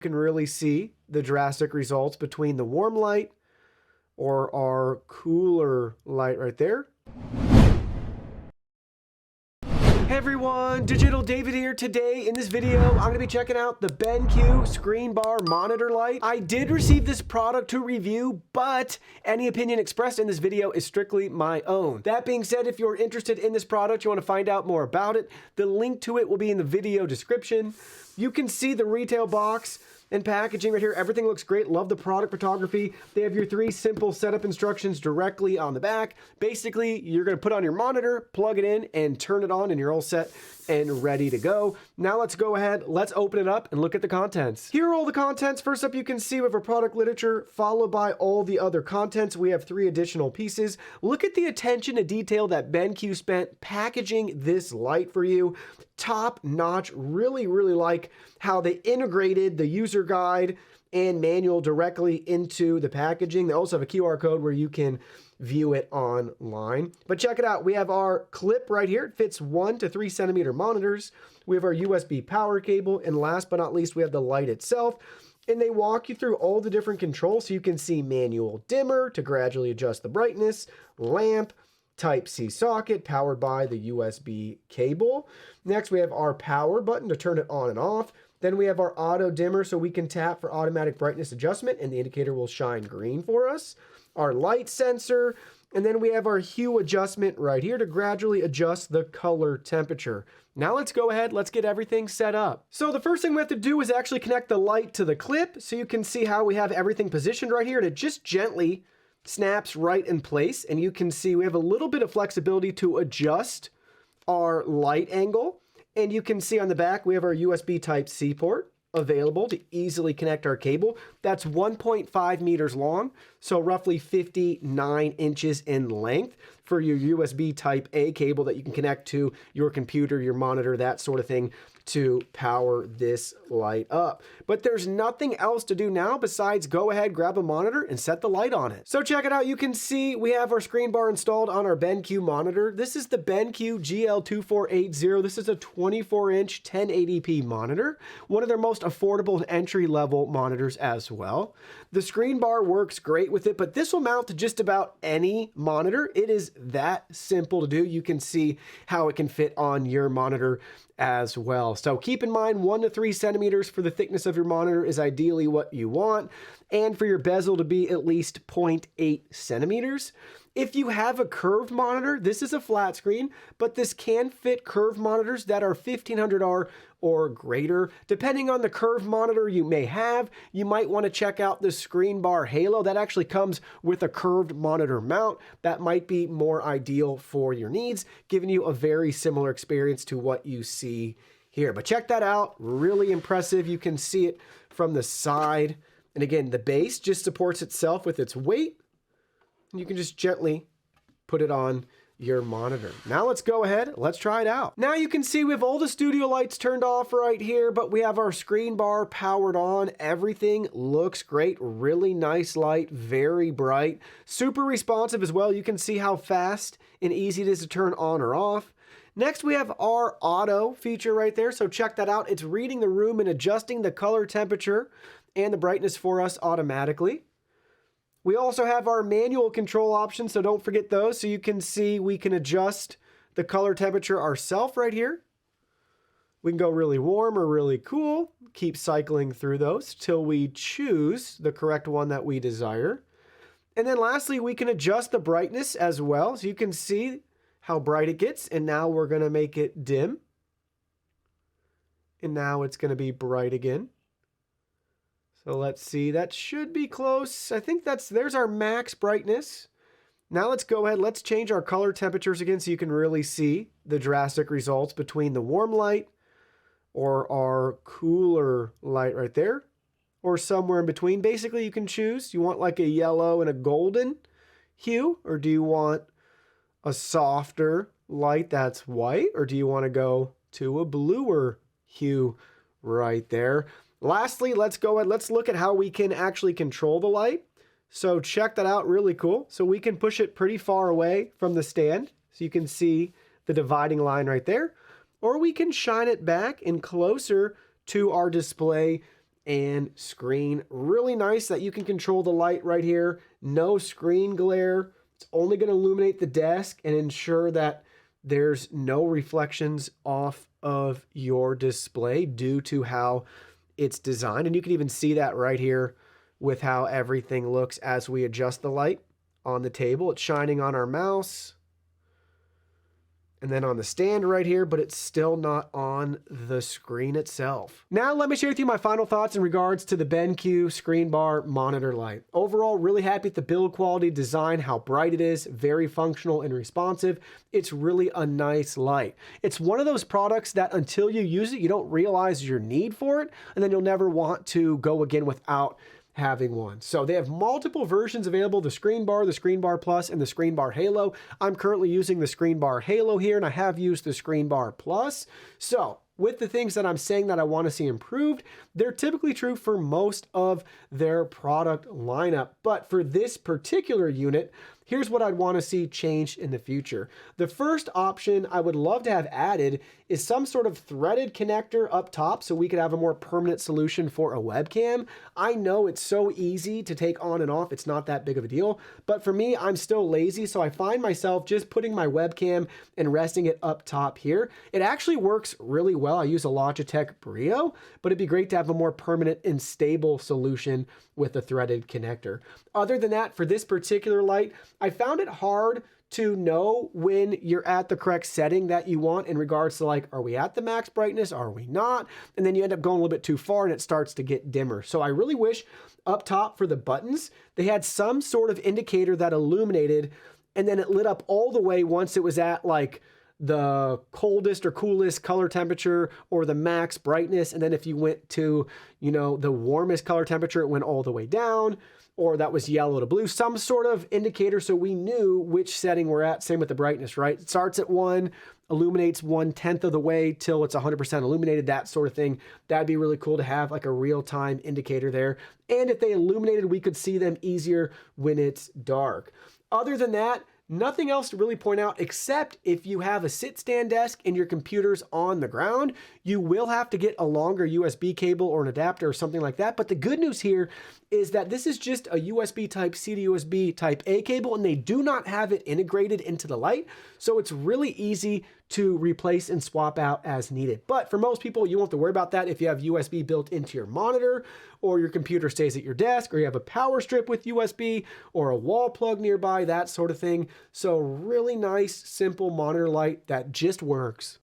can really see the drastic results between the warm light or our cooler light right there. Hey everyone, Digital David here. Today in this video, I'm going to be checking out the BenQ Screenbar monitor light. I did receive this product to review, but any opinion expressed in this video is strictly my own. That being said, if you're interested in this product, you want to find out more about it, the link to it will be in the video description. You can see the retail box and packaging right here. Everything looks great. Love the product photography. They have your 3 simple setup instructions directly on the back. Basically, you're going to put on your monitor, plug it in, and turn it on, and you're all set and ready to go. Now let's go ahead. Let's open it up and look at the contents. Here are all the contents. First up, you can see we have our product literature, followed by all the other contents. We have 3 additional pieces. Look at the attention to detail that BenQ spent packaging this light for you. Top notch. Really like how they integrated the user guide and manual directly into the packaging. They also have a QR code where you can view it online. But check it out. We have our clip right here. It fits 1 to 3 centimeter monitors. We have our USB power cable. And last but not least, we have the light itself. And they walk you through all the different controls. So you can see manual dimmer to gradually adjust the brightness, lamp, Type-C socket powered by the USB cable. Next, we have our power button to turn it on and off. Then we have our auto dimmer so we can tap for automatic brightness adjustment and the indicator will shine green for us. Our light sensor, and then we have our hue adjustment right here to gradually adjust the color temperature. Now let's go ahead, let's get everything set up. So the first thing we have to do is actually connect the light to the clip so you can see how we have everything positioned right here, and it just gently snaps right in place. And you can see we have a little bit of flexibility to adjust our light angle. And you can see on the back, we have our USB Type-C port available to easily connect our cable. That's 1.5 meters long, so roughly 59 inches in length for your USB Type-A cable that you can connect to your computer, your monitor, that sort of thing to power this light up. But there's nothing else to do now besides go ahead, grab a monitor, and set the light on it. So check it out. You can see we have our screen bar installed on our BenQ monitor. This is the BenQ GL2480. This is a 24-inch 1080p monitor, one of their most affordable entry-level monitors as well. The screen bar works great with it, but this will mount to just about any monitor. It is that simple to do. You can see how it can fit on your monitor as well. So keep in mind 1 to 3 centimeters for the thickness of your monitor is ideally what you want, and for your bezel to be at least 0.8 centimeters. If you have a curved monitor, this is a flat screen, but this can fit curved monitors that are 1500R or greater. Depending on the curved monitor you may have, you might want to check out the Screenbar Halo. That actually comes with a curved monitor mount. That might be more ideal for your needs, giving you a very similar experience to what you see here. But check that out. Really impressive. You can see it from the side. And again, the base just supports itself with its weight. You can just gently put it on your monitor. Now let's go ahead, let's try it out. Now you can see we have all the studio lights turned off right here, but we have our screen bar powered on. Everything looks great. Really nice light, very bright, super responsive as well. You can see how fast and easy it is to turn on or off. Next, we have our auto feature right there. So check that out. It's reading the room and adjusting the color temperature and the brightness for us automatically. We also have our manual control options, so don't forget those. So you can see we can adjust the color temperature ourselves right here. We can go really warm or really cool. Keep cycling through those till we choose the correct one that we desire. And then lastly, we can adjust the brightness as well. So you can see how bright it gets. And now we're going to make it dim. And now it's going to be bright again. So let's see, that should be close. I think there's our max brightness. Now let's go ahead, let's change our color temperatures again so you can really see the drastic results between the warm light or our cooler light right there, or somewhere in between. Basically, you can choose. You want like a yellow and a golden hue, or do you want a softer light that's white, or do you want to go to a bluer hue right there? Lastly, let's go ahead, let's look at how we can actually control the light. So check that out, really cool. So we can push it pretty far away from the stand. So you can see the dividing line right there. Or we can shine it back and closer to our display and screen. Really nice that you can control the light right here. No screen glare. It's only going to illuminate the desk and ensure that there's no reflections off of your display due to how it's designed. And you can even see that right here with how everything looks as we adjust the light on the table. It's shining on our mouse and then on the stand right here, but it's still not on the screen itself. Now let me share with you my final thoughts in regards to the BenQ Screenbar monitor light. Overall, really happy with the build quality, design, how bright it is, very functional and responsive. It's really a nice light. It's one of those products that until you use it, you don't realize your need for it, and then you'll never want to go again without having one. So they have multiple versions available: the Screenbar, the Screenbar Plus, and the Screenbar Halo. I'm currently using the Screenbar Halo here, and I have used the Screenbar Plus. So with the things that I'm saying that I want to see improved, they're typically true for most of their product lineup. But for this particular unit, here's what I'd want to see changed in the future. The first option I would love to have added is some sort of threaded connector up top so we could have a more permanent solution for a webcam. I know it's so easy to take on and off, it's not that big of a deal, but for me, I'm still lazy, so I find myself just putting my webcam and resting it up top here. It actually works really well. I use a Logitech Brio, but it'd be great to have a more permanent and stable solution with a threaded connector. Other than that, for this particular light, I found it hard to know when you're at the correct setting that you want in regards to, like, are we at the max brightness? Are we not? And then you end up going a little bit too far and it starts to get dimmer. So I really wish up top for the buttons, they had some sort of indicator that illuminated and then it lit up all the way once it was at like the coldest or coolest color temperature or the max brightness. And then if you went to, you know, the warmest color temperature, it went all the way down, or that was yellow to blue, some sort of indicator so we knew which setting we're at. Same with the brightness, right? It starts at 1, illuminates 1/10 of the way till it's 100% illuminated, that sort of thing. That'd be really cool to have like a real-time indicator there. And if they illuminated, we could see them easier when it's dark. Other than that, nothing else to really point out, except if you have a sit-stand desk and your computer's on the ground, you will have to get a longer USB cable or an adapter or something like that. But the good news here is that this is just a USB Type-C to USB Type-A cable, and they do not have it integrated into the light. So it's really easy to replace and swap out as needed. But for most people, you won't have to worry about that if you have USB built into your monitor, or your computer stays at your desk, or you have a power strip with USB, or a wall plug nearby, that sort of thing. So really nice, simple monitor light that just works.